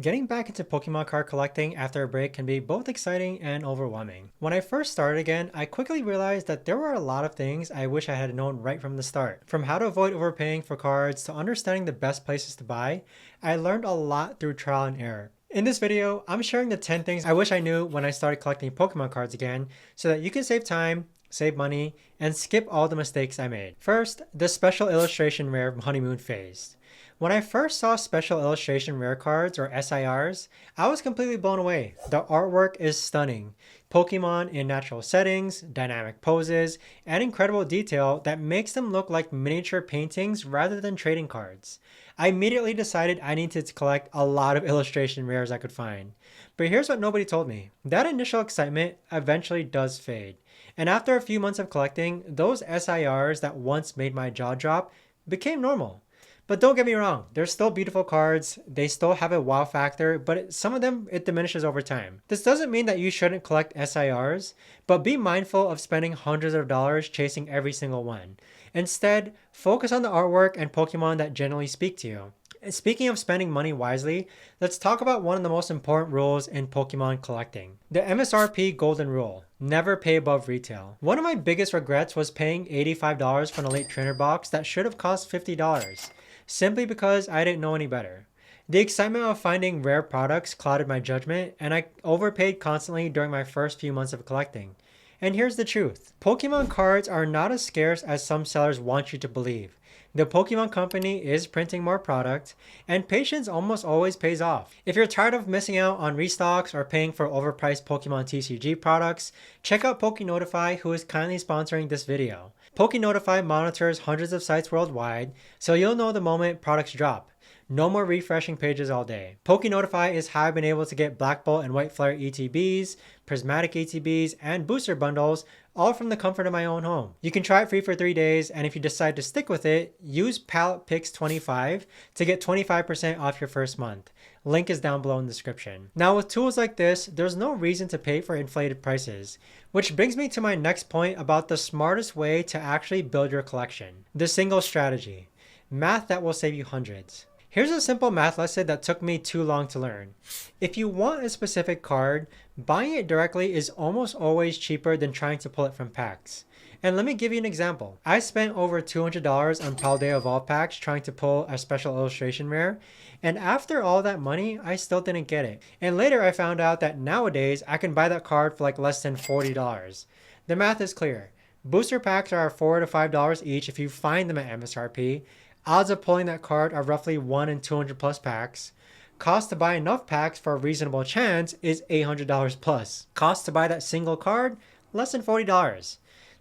Getting back into Pokemon card collecting after a break can be both exciting and overwhelming. When I first started again, I quickly realized that there were a lot of things I wish I had known right from the start. From how to avoid overpaying for cards to understanding the best places to buy, I learned a lot through trial and error. In this video, I'm sharing the 10 things I wish I knew when I started collecting Pokemon cards again so that you can save time, save money, and skip all the mistakes I made. First, the special illustration rare honeymoon phase. When I first saw special illustration rare cards or SIRs, I was completely blown away. The artwork is stunning. Pokemon in natural settings, dynamic poses, and incredible detail that makes them look like miniature paintings rather than trading cards. I immediately decided I needed to collect a lot of illustration rares I could find. But here's what nobody told me. That initial excitement eventually does fade. And after a few months of collecting, those SIRs that once made my jaw drop became normal. But don't get me wrong, they're still beautiful cards, they still have a wow factor, but some of them, it diminishes over time. This doesn't mean that you shouldn't collect SIRs, but be mindful of spending hundreds of dollars chasing every single one. Instead, focus on the artwork and Pokemon that generally speak to you. And speaking of spending money wisely, let's talk about one of the most important rules in Pokemon collecting. The MSRP golden rule. Never pay above retail. One of my biggest regrets was paying $85 for an Elite Trainer box that should have cost $50. Simply because I didn't know any better. The excitement of finding rare products clouded my judgment, and I overpaid constantly during my first few months of collecting. And here's the truth. Pokemon cards are not as scarce as some sellers want you to believe. The Pokemon company is printing more product, and patience almost always pays off. If you're tired of missing out on restocks or paying for overpriced Pokemon TCG products, check out PokeNotify, who is kindly sponsoring this video. PokeNotify monitors hundreds of sites worldwide, so you'll know the moment products drop. No more refreshing pages all day. PokeNotify is how I've been able to get Black Bolt and White Flare ETBs, Prismatic ETBs, and booster bundles, all from the comfort of my own home. You can try it free for 3 days, and if you decide to stick with it, use PalletPicks25 to get 25% off your first month. Link is down below in the description. Now with tools like this, there's no reason to pay for inflated prices, which brings me to my next point about the smartest way to actually build your collection. The single strategy. Math that will save you hundreds. Here's a simple math lesson that took me too long to learn. If you want a specific card, buying it directly is almost always cheaper than trying to pull it from packs. And let me give you an example. I spent over $200 on Paldea Evolve packs trying to pull a special illustration rare, and after all that money, I still didn't get it. And later I found out that nowadays I can buy that card for like less than $40. The math is clear. Booster packs are $4 to $5 each if you find them at MSRP. Odds of pulling that card are roughly 1 in 200 plus packs. Cost to buy enough packs for a reasonable chance is $800 plus. Cost to buy that single card, less than $40.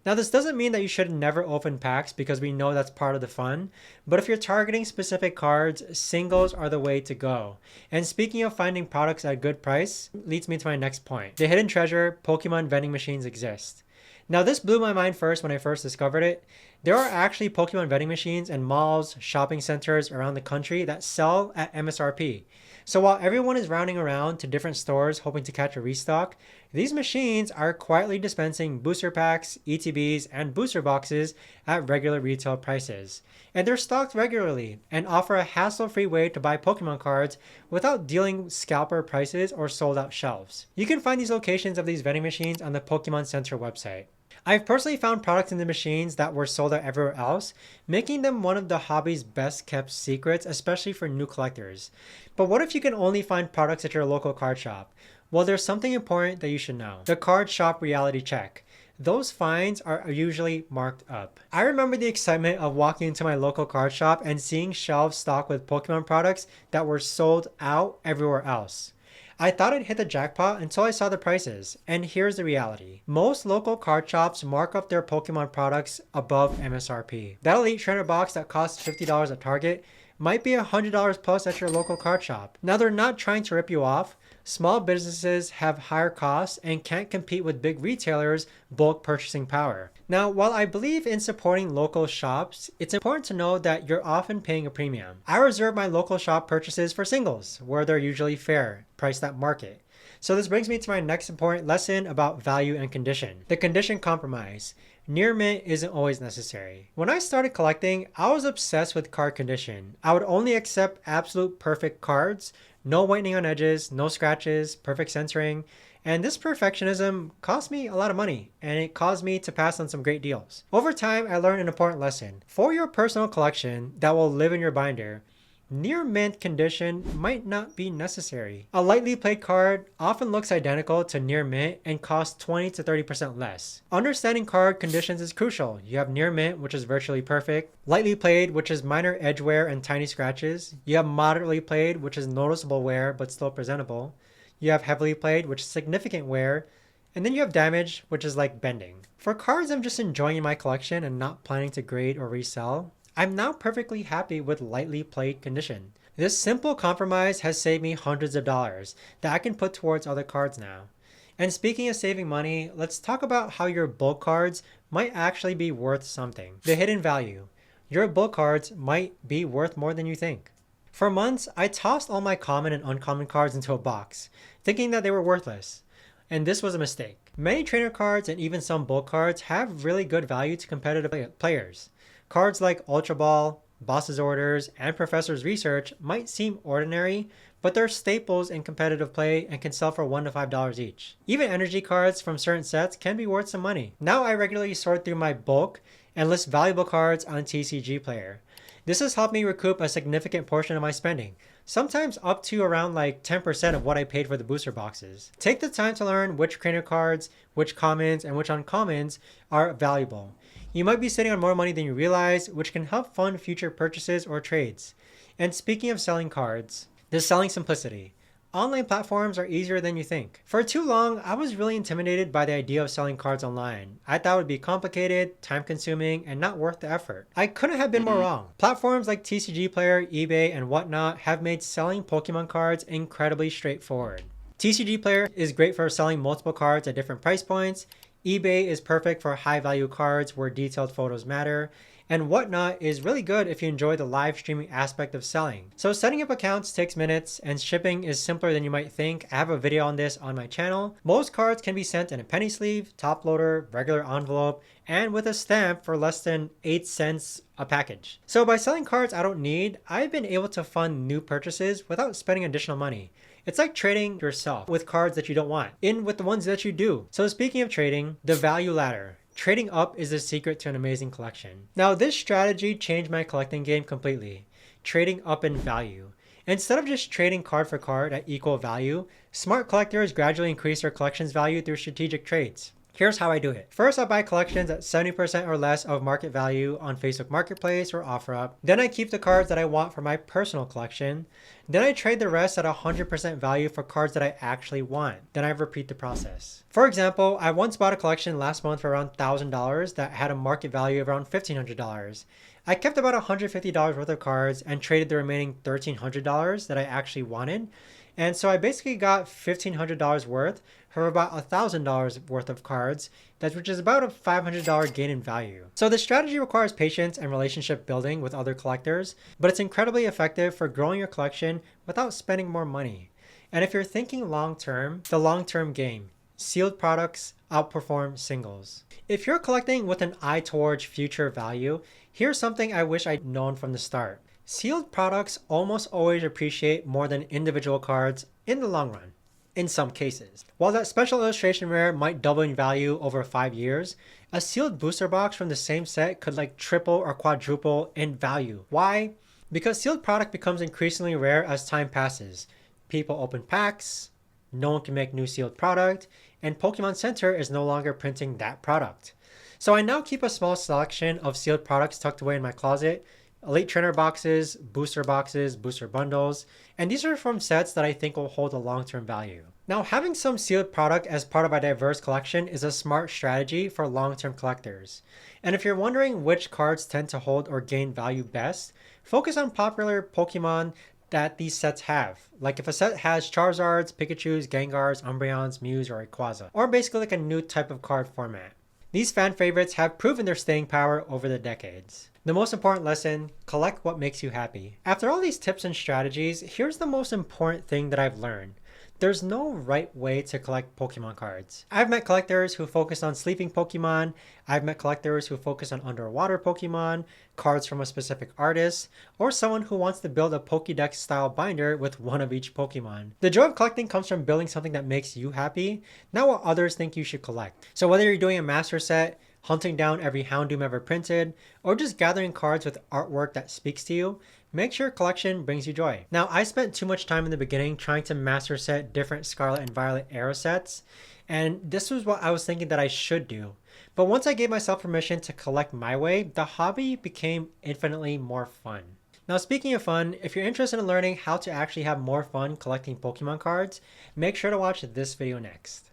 Now this doesn't mean that you should never open packs because we know that's part of the fun, but if you're targeting specific cards, singles are the way to go. And speaking of finding products at a good price, leads me to my next point. The hidden treasure, Pokemon vending machines exist. Now this blew my mind first when I first discovered it. There are actually Pokemon vending machines in malls, shopping centers around the country that sell at MSRP. So while everyone is rounding around to different stores hoping to catch a restock, these machines are quietly dispensing booster packs, ETBs, and booster boxes at regular retail prices. And they're stocked regularly and offer a hassle-free way to buy Pokemon cards without dealing scalper prices or sold out shelves. You can find these locations of these vending machines on the Pokemon Center website. I've personally found products in the machines that were sold out everywhere else, making them one of the hobby's best kept secrets, especially for new collectors. But what if you can only find products at your local card shop? Well, there's something important that you should know. The card shop reality check. Those finds are usually marked up. I remember the excitement of walking into my local card shop and seeing shelves stocked with Pokemon products that were sold out everywhere else. I thought I'd hit the jackpot until I saw the prices, and here's the reality. Most local card shops mark up their Pokemon products above MSRP. That Elite Trainer box that costs $50 at Target might be $100 plus at your local card shop. Now they're not trying to rip you off. Small businesses have higher costs and can't compete with big retailers' bulk purchasing power. Now, while I believe in supporting local shops, it's important to know that you're often paying a premium. I reserve my local shop purchases for singles, where they're usually fair, priced at market. So this brings me to my next important lesson about value and condition. The condition compromise. Near mint isn't always necessary. When I started collecting, I was obsessed with card condition. I would only accept absolute perfect cards, No whitening on edges, no scratches, perfect centering. And this perfectionism cost me a lot of money, and it caused me to pass on some great deals. Over time, I learned an important lesson. For your personal collection that will live in your binder, near mint condition might not be necessary. A lightly played card often looks identical to near mint and costs 20 to 30% less. Understanding card conditions is crucial. You have near mint, which is virtually perfect, lightly played, which is minor edge wear and tiny scratches. You have moderately played, which is noticeable wear but still presentable. You have heavily played, which is significant wear, and then you have damage, which is like bending. For cards I'm just enjoying in my collection and not planning to grade or resell, I'm now perfectly happy with lightly played condition. This simple compromise has saved me hundreds of dollars that I can put towards other cards now. And speaking of saving money, let's talk about how your bulk cards might actually be worth something. The hidden value. Your bulk cards might be worth more than you think. For months, I tossed all my common and uncommon cards into a box, thinking that they were worthless. And this was a mistake. Many trainer cards and even some bulk cards have really good value to competitive players. Cards like Ultra Ball, Boss's Orders, and Professor's Research might seem ordinary, but they're staples in competitive play and can sell for $1 to $5 each. Even energy cards from certain sets can be worth some money. Now I regularly sort through my bulk and list valuable cards on TCG Player. This has helped me recoup a significant portion of my spending, sometimes up to around like 10% of what I paid for the booster boxes. Take the time to learn which trainer cards, which commons, and which uncommons are valuable. You might be sitting on more money than you realize, which can help fund future purchases or trades. And speaking of selling cards, there's selling simplicity. Online platforms are easier than you think. For too long, I was really intimidated by the idea of selling cards online. I thought it would be complicated, time-consuming, and not worth the effort. I couldn't have been more wrong. Platforms like TCG Player, eBay, and whatnot have made selling Pokemon cards incredibly straightforward. TCG Player is great for selling multiple cards at different price points. eBay is perfect for high-value cards where detailed photos matter, and Whatnot is really good if you enjoy the live streaming aspect of selling. So setting up accounts takes minutes, and shipping is simpler than you might think. I have a video on this on my channel. Most cards can be sent in a penny sleeve, top loader, regular envelope, and with a stamp for less than 8 cents a package. So by selling cards I don't need, I've been able to fund new purchases without spending additional money. It's like trading yourself with cards that you don't want, in with the ones that you do. So speaking of trading, the value ladder. Trading up is the secret to an amazing collection. Now this strategy changed my collecting game completely. Trading up in value. Instead of just trading card for card at equal value, smart collectors gradually increase their collection's value through strategic trades. Here's how I do it. First, I buy collections at 70% or less of market value on Facebook Marketplace or OfferUp. Then I keep the cards that I want for my personal collection. Then I trade the rest at 100% value for cards that I actually want. Then I repeat the process. For example, I once bought a collection last month for around $1,000 that had a market value of around $1,500. I kept about $150 worth of cards and traded the remaining $1,300 that I actually wanted. And so I basically got $1,500 worth for about $1,000 worth of cards, which is about a $500 gain in value. So the strategy requires patience and relationship building with other collectors, but it's incredibly effective for growing your collection without spending more money. And if you're thinking long-term, the long-term game, sealed products outperform singles. If you're collecting with an eye towards future value, here's something I wish I'd known from the start. Sealed products almost always appreciate more than individual cards in the long run, in some cases. While that special illustration rare might double in value over 5 years, a sealed booster box from the same set could like triple or quadruple in value. Why? Because sealed product becomes increasingly rare as time passes. People open packs, no one can make new sealed product, and Pokemon Center is no longer printing that product. So I now keep a small selection of sealed products tucked away in my closet. Elite Trainer boxes, booster bundles, and these are from sets that I think will hold a long-term value. Now, having some sealed product as part of a diverse collection is a smart strategy for long-term collectors. And if you're wondering which cards tend to hold or gain value best, focus on popular Pokemon that these sets have. Like if a set has Charizards, Pikachus, Gengars, Umbreons, Mews, or Rayquaza, or basically like a new type of card format. These fan favorites have proven their staying power over the decades. The most important lesson, collect what makes you happy. After all these tips and strategies, here's the most important thing that I've learned. There's no right way to collect Pokemon cards. I've met collectors who focus on sleeping Pokemon, I've met collectors who focus on underwater Pokemon, cards from a specific artist, or someone who wants to build a Pokédex style binder with one of each Pokemon. The joy of collecting comes from building something that makes you happy, not what others think you should collect. So whether you're doing a master set, hunting down every Houndoom ever printed, or just gathering cards with artwork that speaks to you, make sure collection brings you joy. Now, I spent too much time in the beginning trying to master set different Scarlet and Violet era sets, and this was what I was thinking that I should do. But once I gave myself permission to collect my way, the hobby became infinitely more fun. Now, speaking of fun, if you're interested in learning how to actually have more fun collecting Pokemon cards, make sure to watch this video next.